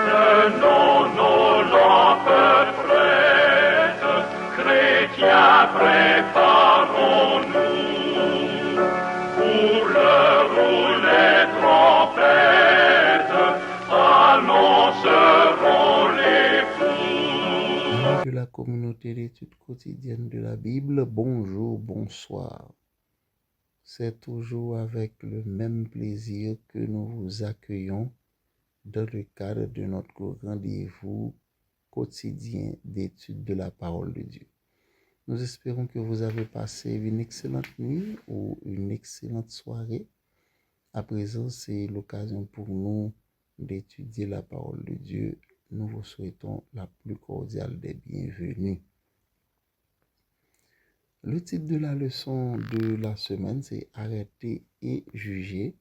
Prenons nos lampes prêtes, chrétiens, préparons-nous. Pour l'heure où les trompettes annonceront l'époux. Amis de la communauté d'études quotidiennes de la Bible, bonjour, bonsoir. C'est toujours avec le même plaisir que nous vous accueillons dans le cadre de notre rendez-vous quotidien d'études de la parole de Dieu. Nous espérons que vous avez passé une excellente nuit ou une excellente soirée. À présent, c'est l'occasion pour nous d'étudier la parole de Dieu. Nous vous souhaitons la plus cordiale des bienvenues. Le titre de la leçon de la semaine, c'est Arrêter et juger.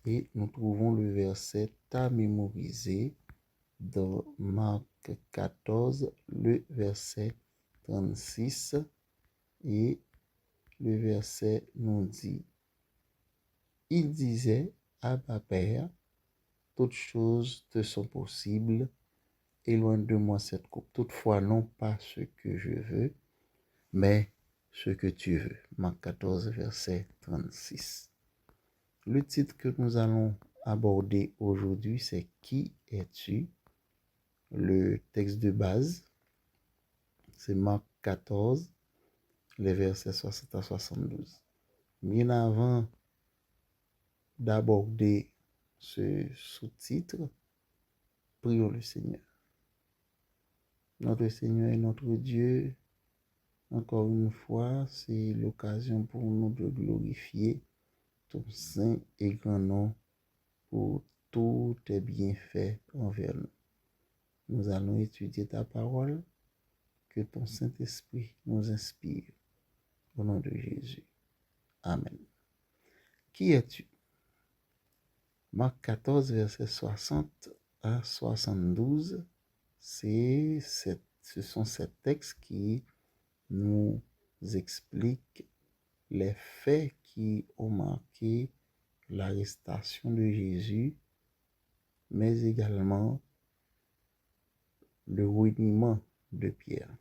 Et nous trouvons le verset à mémoriser dans Marc 14, le verset 36. Et le verset nous dit, il disait, Abba Père, toutes choses te sont possibles, éloigne de moi cette coupe. Toutefois, non pas ce que je veux, mais ce que tu veux. Marc 14, verset 36. Le titre que nous allons aborder aujourd'hui, c'est Qui es-tu? Le texte de base, c'est Marc 14, les versets 60 à 72. Bien avant d'aborder ce sous-titre, prions le Seigneur. Notre Seigneur et notre Dieu, encore une fois, c'est l'occasion pour nous de glorifier ton saint et grand nom pour tous tes bienfaits envers nous. Nous allons étudier ta parole, que ton Saint-Esprit nous inspire. Au nom de Jésus. Amen. Qui es-tu? Marc 14, versets 60 à 72, ce sont ces textes qui nous expliquent les faits qui ont marqué l'arrestation de Jésus, mais également le reniement de Pierre.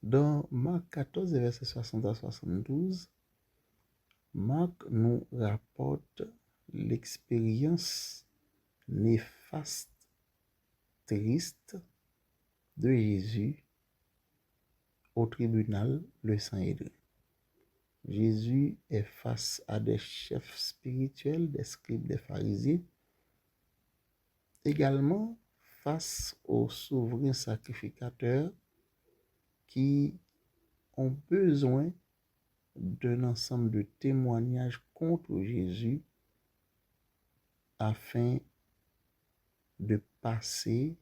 Dans Marc 14, versets 60 à 72, Marc nous rapporte l'expérience néfaste, triste de Jésus au tribunal, le Sanhédrin. Jésus est face à des chefs spirituels, des scribes, des pharisiens, également face aux souverains sacrificateurs qui ont besoin d'un ensemble de témoignages contre Jésus afin de passer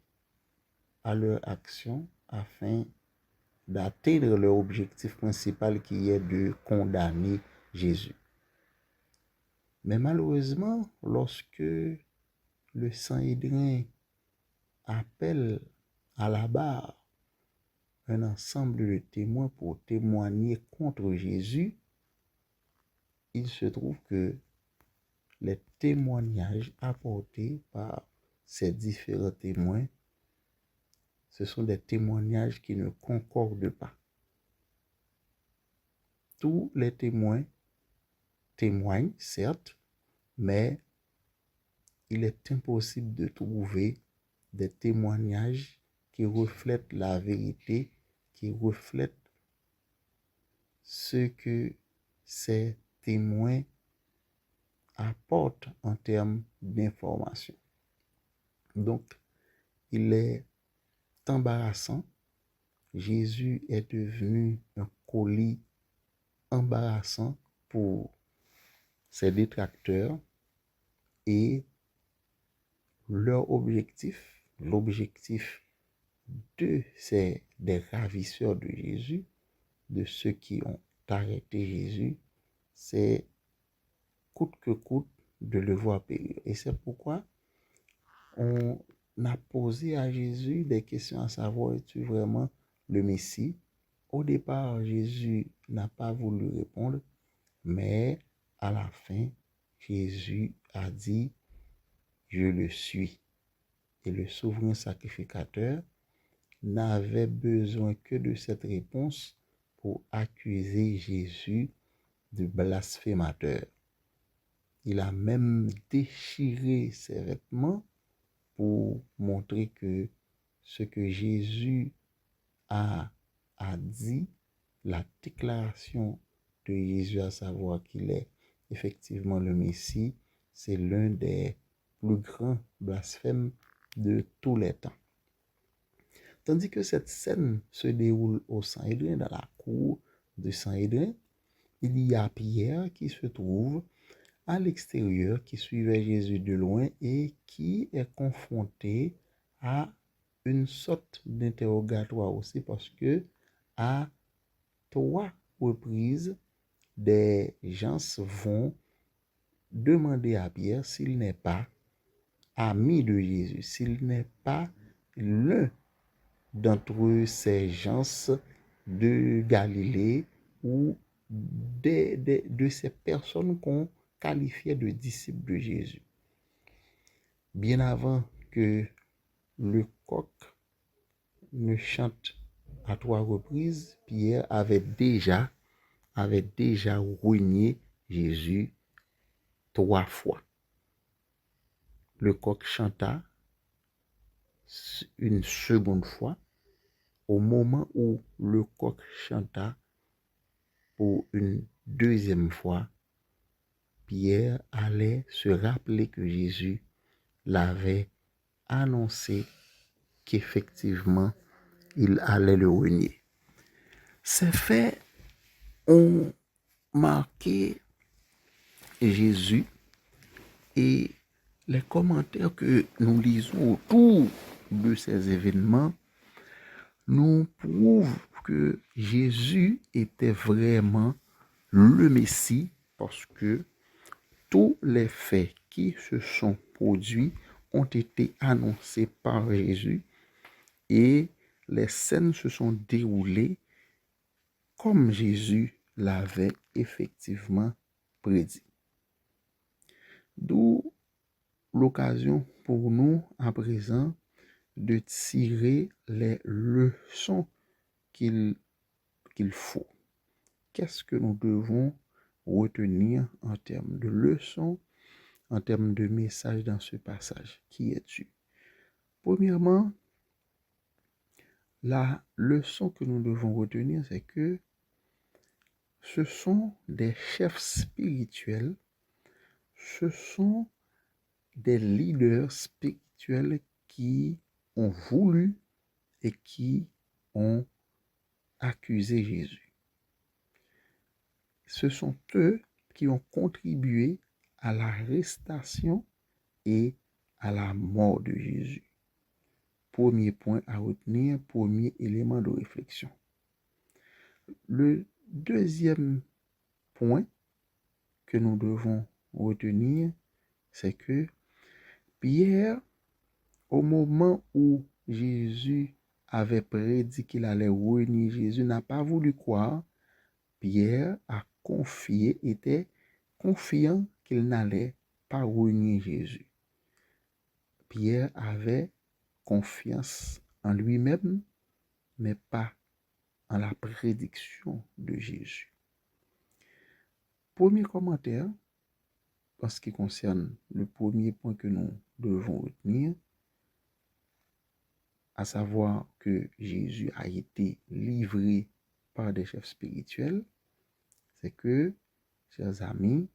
à leur action, afin d'atteindre leur objectif principal qui est de condamner Jésus. Mais malheureusement, lorsque le Sanhédrin appelle à la barre un ensemble de témoins pour témoigner contre Jésus, il se trouve que les témoignages apportés par ces différents témoins, ce sont des témoignages qui ne concordent pas. Tous les témoins témoignent, certes, mais il est impossible de trouver des témoignages qui reflètent la vérité, qui reflètent ce que ces témoins apportent en termes d'information. Donc, il est embarrassant. Jésus est devenu un colis embarrassant pour ses détracteurs et leur objectif, l'objectif des ravisseurs de Jésus, de ceux qui ont arrêté Jésus, c'est coûte que coûte de le voir périr. Et c'est pourquoi on a posé à Jésus des questions à savoir, es-tu vraiment le Messie? Au départ, Jésus n'a pas voulu répondre, mais à la fin, Jésus a dit, je le suis. Et le souverain sacrificateur n'avait besoin que de cette réponse pour accuser Jésus de blasphémateur. Il a même déchiré ses vêtements pour montrer que ce que Jésus a dit, la déclaration de Jésus, à savoir qu'il est effectivement le Messie, c'est l'un des plus grands blasphèmes de tous les temps. Tandis que cette scène se déroule au Sanhédrin, dans la cour de Sanhédrin, il y a Pierre qui se trouve à l'extérieur, qui suivait Jésus de loin et qui est confronté à une sorte d'interrogatoire aussi, parce que à 3 reprises, des gens vont demander à Pierre s'il n'est pas ami de Jésus, s'il n'est pas l'un d'entre ces gens de Galilée ou de ces personnes qu'on qualifiait de disciples de Jésus. Bien avant que le coq ne chante à 3 reprises, Pierre avait déjà renié Jésus 3 fois. Le coq chanta une seconde fois. Au moment où le coq chanta pour une deuxième fois, Pierre allait se rappeler que Jésus l'avait annoncé qu'effectivement, il allait le renier. Ces faits ont marqué Jésus et les commentaires que nous lisons autour de ces événements nous prouvent que Jésus était vraiment le Messie, parce que tous les faits qui se sont produits ont été annoncés par Jésus et les scènes se sont déroulées comme Jésus l'avait effectivement prédit. D'où l'occasion pour nous à présent de tirer les leçons qu'il faut. Qu'est-ce que nous devons retenir en termes de leçons, en termes de messages dans ce passage? Qui es-tu? Premièrement, la leçon que nous devons retenir, c'est que ce sont des chefs spirituels, ce sont des leaders spirituels qui ont voulu et qui ont accusé Jésus. Ce sont eux qui ont contribué à l'arrestation et à la mort de Jésus. Premier point à retenir, premier élément de réflexion. Le deuxième point que nous devons retenir, c'est que Pierre, au moment où Jésus avait prédit qu'il allait renier Jésus, n'a pas voulu croire. Pierre était confiant qu'il n'allait pas renier Jésus. Pierre avait confiance en lui-même, mais pas en la prédiction de Jésus. Premier commentaire, en ce qui concerne le premier point que nous devons retenir, à savoir que Jésus a été livré par des chefs spirituels, c'est que, chers amis,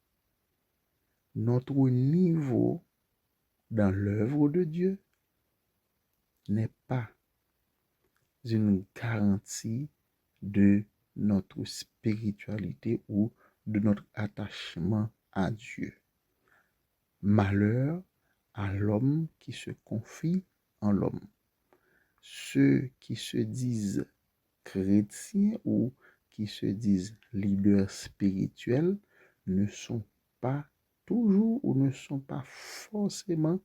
notre niveau dans l'œuvre de Dieu n'est pas une garantie de notre spiritualité ou de notre attachement à Dieu. Malheur à l'homme qui se confie en l'homme. Ceux qui se disent chrétiens ou qui se disent leaders spirituels ne sont pas toujours ou ne sont pas forcément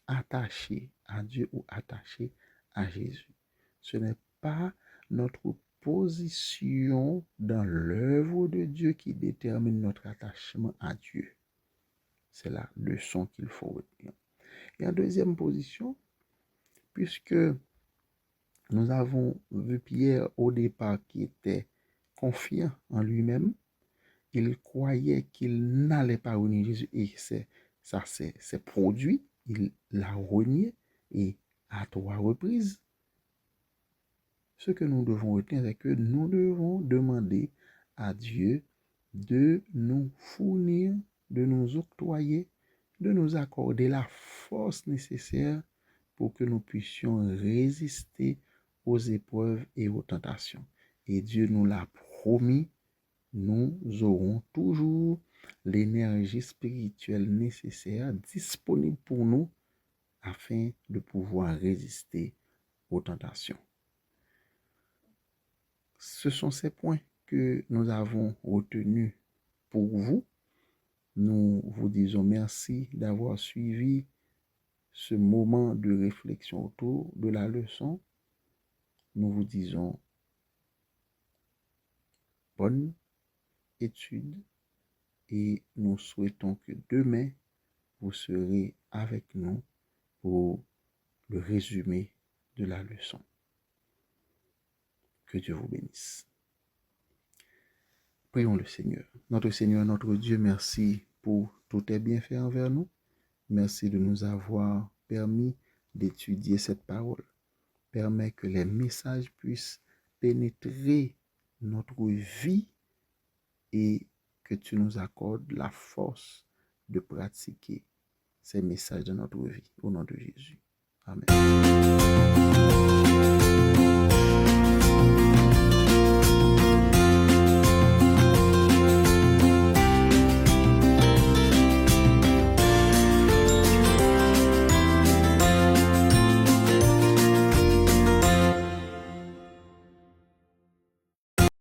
attachés à Dieu ou attachés à Jésus. Ce n'est pas notre position dans l'œuvre de Dieu qui détermine notre attachement à Dieu. c'est la leçon qu'il faut retenir. Et en deuxième position, puisque nous avons vu Pierre au départ qui était confiant en lui-même, il croyait qu'il n'allait pas renier Jésus et ça s'est produit, il l'a renié et à 3 reprises. Ce que nous devons retenir, c'est que nous devons demander à Dieu de nous fournir, de nous octroyer, de nous accorder la force nécessaire pour que nous puissions résister aux épreuves et aux tentations. Et Dieu nous l'a promis, nous aurons toujours l'énergie spirituelle nécessaire disponible pour nous afin de pouvoir résister aux tentations. Ce sont ces points que nous avons retenus pour vous. Nous vous disons merci d'avoir suivi ce moment de réflexion autour de la leçon. Nous vous disons bonne étude et nous souhaitons que demain vous serez avec nous pour le résumé de la leçon. Que Dieu vous bénisse. Prions le Seigneur. Notre Seigneur, notre Dieu, merci pour tous tes bienfaits envers nous. Merci de nous avoir permis d'étudier cette parole. Permets que les messages puissent pénétrer notre vie et que tu nous accordes la force de pratiquer ces messages dans notre vie. Au nom de Jésus. Amen.